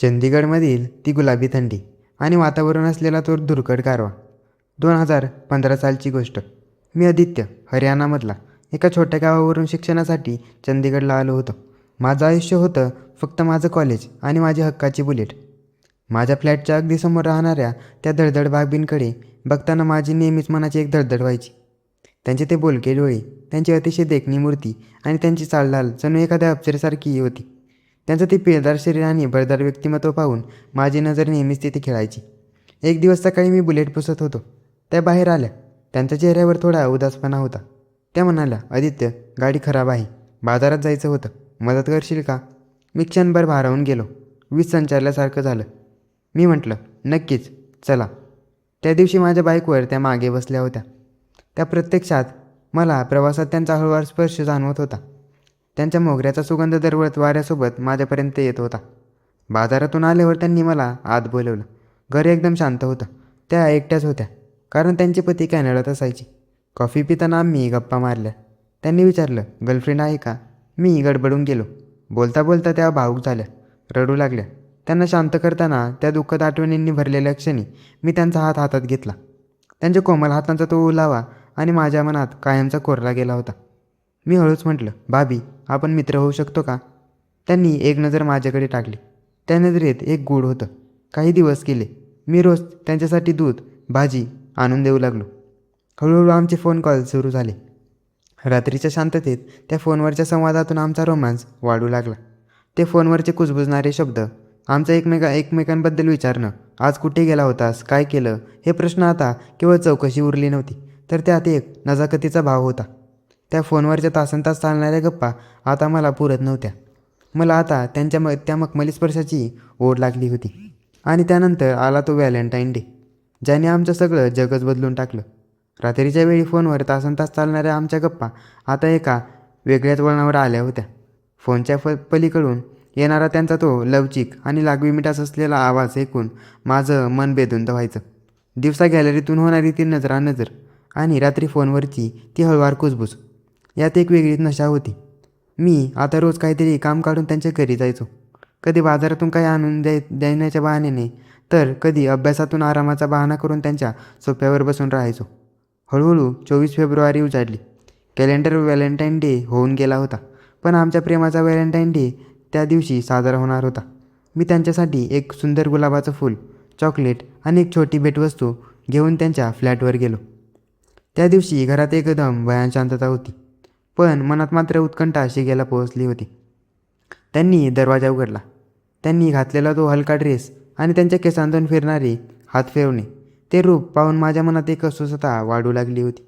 चंदीगडमधील ती गुलाबी थंडी आणि वातावरण असलेला तो धुरकट गारवा. 2015 सालची गोष्ट. मी आदित्य, हरियाणामधला एका छोट्या गावावरून शिक्षणासाठी चंदीगडला आलो होतो. माझं आयुष्य होतं फक्त माझं कॉलेज आणि माझी हक्काची बुलेट. माझ्या फ्लॅटच्या अगदी समोर राहणाऱ्या त्या धडधड बाबींकडे बघताना माझी नेहमीच मनाची एक धडधड व्हायची. त्यांचे ते बोलके डोळे, त्यांची अतिशय देखणी मूर्ती आणि त्यांची चालढाल जणू एखाद्या अप्सरेसारखी होती. त्यांचं ते पिळदार शरीर आणि भरदार व्यक्तिमत्व पाहून माझी नजर नेहमीच तिथे खेळायची. एक दिवस सकाळी मी बुलेट पुसत होतो. त्या बाहेर आल्या. त्यांच्या चेहऱ्यावर थोडा उदासपणा होता. त्या म्हणाल्या, आदित्य, गाडी खराब आहे, बाजारात जायचं होतं, मदत करशील का? मी क्षणभर भारावून गेलो. वीज संचारल्यासारखं झालं. मी म्हटलं, नक्कीच, चला. त्या दिवशी माझ्या बाईकवर त्या मागे बसल्या होत्या. त्या प्रत्यक्षात मला प्रवासात त्यांचा हळूवार स्पर्श जाणवत होता. त्यांच्या मोगऱ्याचा सुगंध दरवळत वाऱ्यासोबत माझ्यापर्यंत येत होता. बाजारातून आल्यावर त्यांनी मला आत बोलवलं. घर एकदम शांत होतं. त्या एकट्याच होत्या, कारण त्यांचे पती कॅनडात असायचे. कॉफी पिताना आम्ही गप्पा मारल्या. त्यांनी विचारलं, गर्लफ्रेंड आहे का? मी गडबडून गेलो. बोलता बोलता त्या भावूक झाल्या, रडू लागल्या. त्यांना शांत करताना त्या दुःखद आठवणींनी भरलेल्या क्षणी मी त्यांचा हात हातात घेतला. त्यांच्या कोमल हातांचा तो ओलावा आणि माझ्या मनात कायमचा कोरला गेला होता. मी हळूच म्हटलं, भाभी, आपण मित्र होऊ शकतो का? त्यांनी एक नजर माझ्याकडे टाकली. त्या नजरेत एक गूढ होतं. काही दिवस गेले. मी रोज त्यांच्यासाठी दूध, भाजी आणून देऊ लागलो. हळूहळू आमचे फोन कॉल सुरू झाले. रात्रीच्या शांततेत त्या फोनवरच्या संवादातून आमचा रोमांस वाढू लागला. ते फोनवरचे कुजबुजणारे शब्द, आमचं एकमेकांबद्दल विचारणं, आज कुठे गेला होतास, काय केलं, हे प्रश्न आता केवळ चौकशी उरली नव्हती, तर त्यात एक नजाकतीचा भाव होता. त्या फोनवरच्या तासनतास चालणाऱ्या गप्पा आता मला पुरत नव्हत्या. मला आता त्या मखमली स्पर्शाची ओढ लागली होती. आणि त्यानंतर आला तो व्हॅलेंटाईन डे, ज्याने आमचं सगळं जगच बदलून टाकलं. रात्रीच्या वेळी फोनवर तासनतास चालणाऱ्या आमच्या गप्पा आता एका वेगळ्याच वळणावर आल्या होत्या. फोनच्या पलीकडून येणारा त्यांचा तो लवचिक आणि लागवी मिठास असलेला आवाज ऐकून माझं मन बेधुंद व्हायचं. दिवसा गॅलरीतून होणारी ती नजरानजर आणि रात्री फोनवरची ती हळूवार कुजबूज, यात एक वेगळीच नशा होती. मी आता रोज काहीतरी काम काढून त्यांच्या घरी जायचो. कधी बाजारातून काही आणून देण्याच्या बहाण्याने, तर कधी अभ्यासातून आरामाचा बहाणा करून त्यांच्या सोफ्यावर बसून राहायचो. हळूहळू 24 फेब्रुवारी उजाडली. कॅलेंडर व्हॅलेंटाईन डे होऊन गेला होता. पण आमच्या प्रेमाचा व्हॅलेंटाईन डे त्या दिवशी साजरा होणार होता. मी त्यांच्यासाठी एक सुंदर गुलाबाचं फूल, चॉकलेट आणि एक छोटी भेटवस्तू घेऊन त्यांच्या फ्लॅटवर गेलो. त्या दिवशी घरात एकदम भयान शांतता होती, पण मनात मात्र उत्कंठा शिगेला पोहोचली होती. त्यांनी दरवाजा उघडला. त्यांनी घातलेला तो हलका ड्रेस आणि त्यांच्या केसांतून फिरणारे हात फिरवणे, ते रूप पाहून माझ्या मनात एक अस्वस्थता वाढू लागली होती.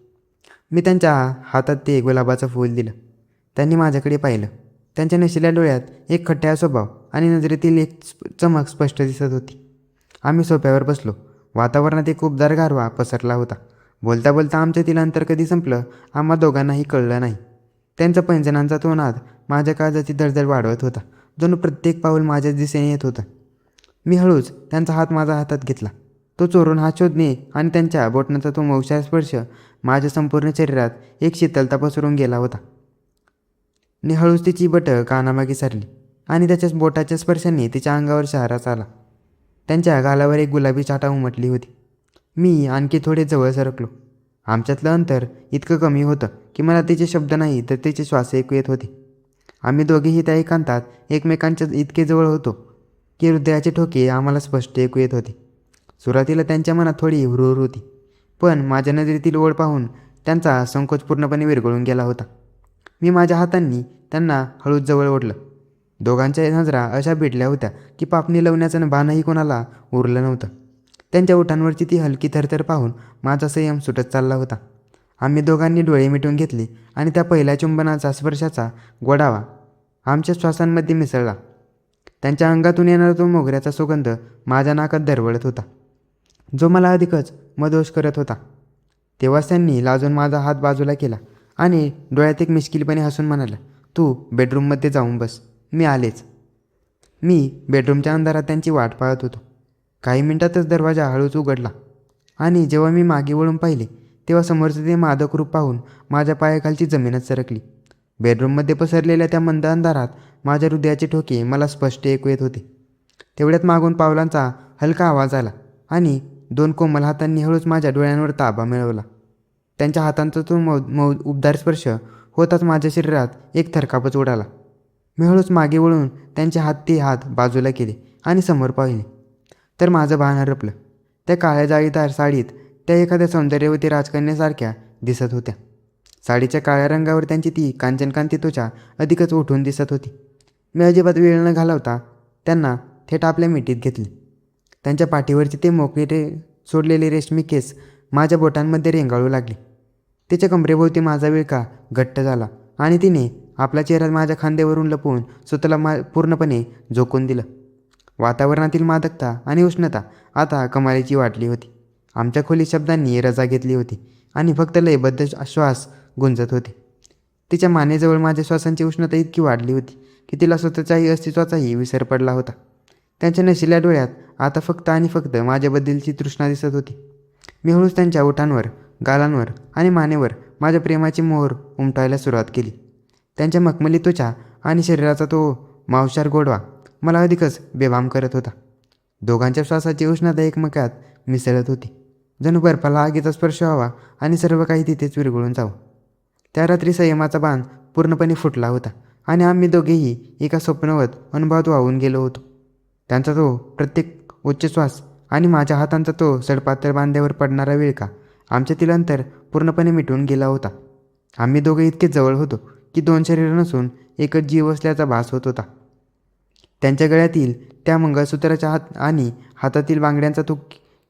मी त्यांच्या हातात ते गुलाबाचं फूल दिलं. त्यांनी माझ्याकडे पाहिलं. त्यांच्या नशिल्या डोळ्यात एक खट्ट्या स्वभाव आणि नजरेतील एक चमक स्पष्ट दिसत होती. आम्ही सोफ्यावर बसलो. वातावरणात एक उबदार गारवा पसरला होता. बोलता बोलता आमच्यातील अंतर कधी संपलं आम्हा दोघांनाही कळलं नाही. त्यांचा पैंजणांचा तो नाद माझ्या काळजाची धडधड वाढवत होता. जणू प्रत्येक पाऊल माझ्याच दिशेने येत होतं. मी हळूच त्यांचा हात माझ्या हातात घेतला. तो चोरून हात शोधणे आणि त्यांच्या बोटण्याचा तो मौशार स्पर्श माझ्या संपूर्ण शरीरात एक शीतलता पसरून गेला होता. मी हळूच तिची बटं कानामागे सारली आणि त्याच्या बोटाच्या स्पर्शाने तिच्या अंगावर शहाराच आला. त्यांच्या गालावर एक गुलाबी छाटा उमटली होती. मी आणखी थोडे जवळ सरकलो. आमच्यातलं अंतर इतकं कमी होतं की मला तिचे शब्द नाही तर तिचे श्वास ऐकू येत होते. आम्ही दोघेही त्या एकांतात एकमेकांच्या इतके जवळ होतो की हृदयाचे ठोके आम्हाला स्पष्ट ऐकू येत होते. सुरुवातीला त्यांच्या मनात थोडी हुरहुर होती, पण माझ्या नजरेतील ओढ पाहून त्यांचा संकोच पूर्णपणे विरघळून गेला होता. मी माझ्या हातांनी त्यांना हळूच जवळ ओढलं. दोघांच्या नजरा अशा भेटल्या होत्या की पापणी लावण्याचं भानही कोणाला उरलं नव्हतं. त्यांच्या ओठांवरची ती हलकी थरथर पाहून माझा संयम सुटत चालला होता. आम्ही दोघांनी डोळे मिटून घेतले आणि त्या पहिल्या चुंबनाचा स्पर्शाचा गोडावा आमच्या श्वासांमध्ये मिसळला. त्यांच्या अंगातून येणारा तो मोगऱ्याचा सुगंध माझ्या नाकात दरवळत होता, जो मला अधिकच मदोष करत होता. तेव्हाच त्यांनी लाजून माझा हात बाजूला केला आणि डोळ्यात एक मिश्किलपणे हसून म्हणाला, तू बेडरूममध्ये जाऊन बस, मी आलेच. मी बेडरूमच्या अंधारात त्यांची वाट पाहत होतो. काही मिनिटातच दरवाजा हळूच उघडला आणि जेव्हा मी मागे वळून पाहिले तेव्हा समोरचं ते मादक रूप पाहून माझ्या पायाखालची जमीनच सरकली. बेडरूममध्ये पसरलेल्या त्या मंद अंधारात माझ्या हृदयाचे ठोके मला स्पष्ट ऐकू येत होते. तेवढ्यात मागून पावलांचा हलका आवाज आला आणि 2 कोमल हातांनी हळूच माझ्या डोळ्यांवर ताबा मिळवला. त्यांच्या हातांचा तो उबदार स्पर्श होताच माझ्या शरीरात एक थरकापच उडाला. मी हळूच मागे वळून त्यांचे ते हात बाजूला केले आणि समोर पाहिले तर माझं भान हरपलं. त्या काळ्या जाळीदार साडीत त्या एखाद्या सौंदर्यवती राजकन्यासारख्या दिसत होत्या. साडीच्या काळ्या रंगावर त्यांची ती कांचनकांती त्वचा अधिकच उठून दिसत होती. मी अजिबात वेळ न घालवता त्यांना थेट आपल्या मिठीत घेतले. त्यांच्या पाठीवरचे ते मोकळे सोडलेले रेशमी केस माझ्या बोटांमध्ये रेंगाळू लागले. तिच्या कमरेभोवती माझा विळखा घट्ट झाला आणि तिने आपला चेहरा माझ्या खांद्यावरून लपवून स्वतःला पूर्णपणे झोकून दिलं. वातावरणातील मादकता आणि उष्णता आता कमालीची वाटली होती. आमच्या खोलीत शब्दांनी रजा घेतली होती आणि फक्त लयबद्ध श्वास गुंजत होते. तिच्या मानेजवळ माझ्या श्वासांची उष्णता इतकी वाढली होती की तिला स्वतःच्याही अस्तित्वाचाही विसर पडला होता. त्यांच्या नशिल्या डोळ्यात आता फक्त आणि फक्त माझ्याबद्दलची तृष्णा दिसत होती. मी हळूच त्यांच्या ओठांवर, गालांवर आणि मानेवर माझ्या प्रेमाची मोहर उमटायला सुरुवात केली. त्यांच्या मखमली त्वचा आणि शरीराचा तो मांसाहार गोडवा मला अधिकच बेभान करत होता. दोघांच्या श्वासाची उष्णता एकमेकात मिसळत होती. जणू बर्फाला आगीचा स्पर्श व्हावा आणि सर्व काही तिथेच विरघळून जावं. त्या रात्री संयमाचा बांध पूर्णपणे फुटला होता आणि आम्ही दोघेही एका स्वप्नवत अनुभवात वाहून गेलो होतो. त्यांचा तो प्रत्येक उच्चश्वास आणि माझ्या हातांचा तो सडपातळ बांध्यावर पडणारा विळखा आमच्यातील अंतर पूर्णपणे मिटून गेला होता. आम्ही दोघे इतके जवळ होतो की 2 शरीरं नसून एकच जीव असल्याचा भास होत होता. त्यांच्या गळ्यातील त्या मंगळसूत्राच्या आणि हातातील बांगड्यांचा तो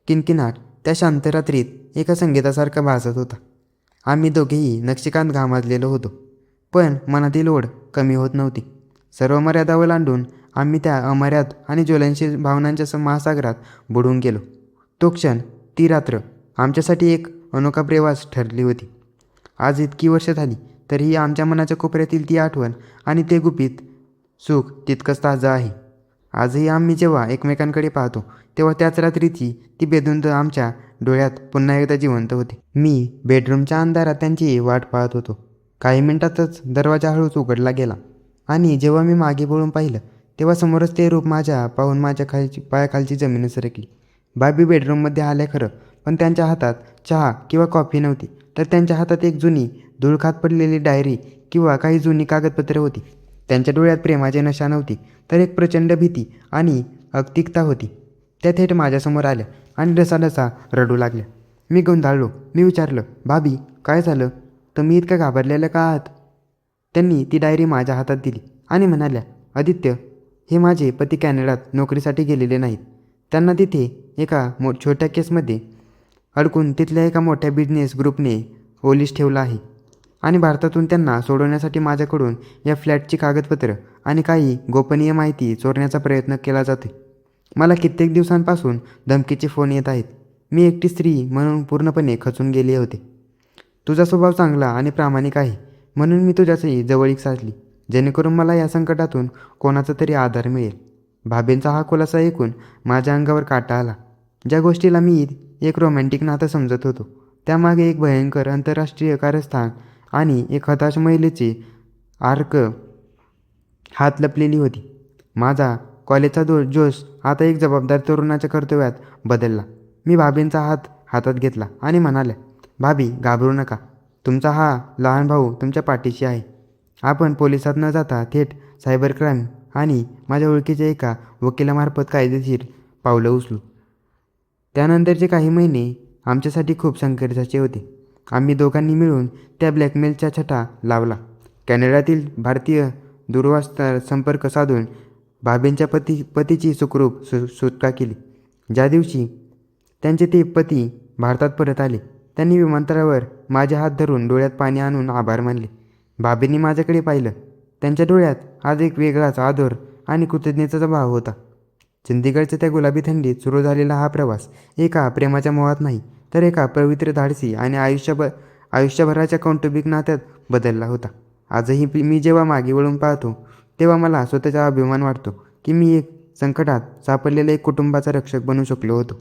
किणकिणाट त्या शांत रात्रीत एका संगीतासारखा भासत होता. आम्ही दोघेही नक्षीकांत घामाजलेलो होतो, पण मनातील ओढ कमी होत नव्हती. सर्व मर्यादा ओलांडून आम्ही त्या अमर्याद आणि ज्वलनशील भावनांच्या महासागरात बुडून गेलो. तो क्षण, ती रात्र आमच्यासाठी एक अनोखा प्रवास ठरली होती. आज इतकी वर्ष झाली तरीही आमच्या मनाच्या कोपऱ्यातील ती आठवण आणि ते गुपित सुख तितकंच ताजं आहे. आजही आम्ही जेव्हा एकमेकांकडे पाहतो तेव्हा त्याच रात्रीची ती बेधुंद आमच्या डोळ्यात पुन्हा एकदा जिवंत होते. मी बेडरूमच्या अंधारात त्यांची वाट पाहत होतो. काही मिनिटातच दरवाजा हळूच उघडला गेला आणि जेव्हा मी मागे वळून पाहिलं तेव्हा समोरच ते रूप पाहून माझ्या पायाखालची जमीन सरकली. बाबी बेडरूममध्ये आल्या खरं, पण त्यांच्या हातात चहा किंवा कॉफी नव्हती, तर त्यांच्या हातात एक जुनी धूळखात पडलेली डायरी किंवा काही जुनी कागदपत्रे होती. त्यांच्या डोळ्यात प्रेमाची नशा नव्हती, तर एक प्रचंड भीती आणि अगतिकता होती. त्या थेट माझ्यासमोर आल्या आणि ढसाढसा रडू लागल्या. मी गोंधळलो. मी विचारलं, भाभी काय झालं? तुम्ही इतकं घाबरलेलं का आहात? त्यांनी ती डायरी माझ्या हातात दिली आणि म्हणाल्या, आदित्य, हे माझे पती कॅनडात नोकरीसाठी गेलेले नाहीत. त्यांना तिथे एका छोट्या केसमध्ये अडकून तिथल्या एका मोठ्या बिझनेस ग्रुपने ओलीस ठेवला आहे आणि भारतातून त्यांना सोडवण्यासाठी माझ्याकडून या फ्लॅटची कागदपत्रं आणि काही गोपनीय माहिती चोरण्याचा प्रयत्न केला जातो. मला कित्येक दिवसांपासून धमकीचे फोन येत आहेत. मी एकटी स्त्री म्हणून पूर्णपणे खचून गेले होते. तुझा स्वभाव चांगला आणि प्रामाणिक आहे म्हणून मी तुझ्याशी जवळीक साधली, जेणेकरून मला या संकटातून कोणाचा तरी आधार मिळेल. भाभींचा हा खुलासा ऐकून माझ्या अंगावर काटा आला. ज्या गोष्टीला मी एक रोमॅन्टिक नातं समजत होतो त्यामागे एक भयंकर आंतरराष्ट्रीय कारस्थान आणि एक हताश महिलेची आर्क हात लपलेली होती. माझा कॉलेजचा जोश आता एक जबाबदार तरुणाच्या कर्तव्यात बदलला. मी भाभींचा हात हातात घेतला आणि म्हणाल्या, भाभी घाबरू नका, तुमचा हा लहान भाऊ तुमच्या पाठीशी आहे. आपण पोलिसात न जाता थेट सायबर क्राईम आणि माझ्या ओळखीच्या एका वकिलामार्फत कायदेशीर पावलं उचलू. त्यानंतरचे काही महिने आमच्यासाठी खूप संघर्षाचे होते. आम्ही दोघांनी मिळून त्या ब्लॅकमेलचा छटा लावला. कॅनडातील भारतीय दूरध्वनी संपर्क साधून भाभींच्या पतीची सुखरूप सुटका केली. ज्या दिवशी त्यांचे ते पती भारतात परत आले त्यांनी विमानतळावर माझे हात धरून डोळ्यात पाणी आणून आभार मानले. भाभींनी माझ्याकडे पाहिलं. त्यांच्या डोळ्यात आज एक वेगळाच आदर आणि कृतज्ञतेचा भाव होता. चंदीगडच्या त्या गुलाबी थंडीत सुरू झालेला हा प्रवास एका प्रेमाच्या मोहात नाही, तर एका पवित्र, धाडसी आणि आयुष्यभराच्या कौटुंबिक नात्यात बदलला होता. आजही मी जेव्हा मागे वळून पाहतो तेव्हा मला स्वतःचा अभिमान वाटतो की मी एक संकटात सापडलेल्या एक कुटुंबाचा रक्षक बनू शकलो होतो.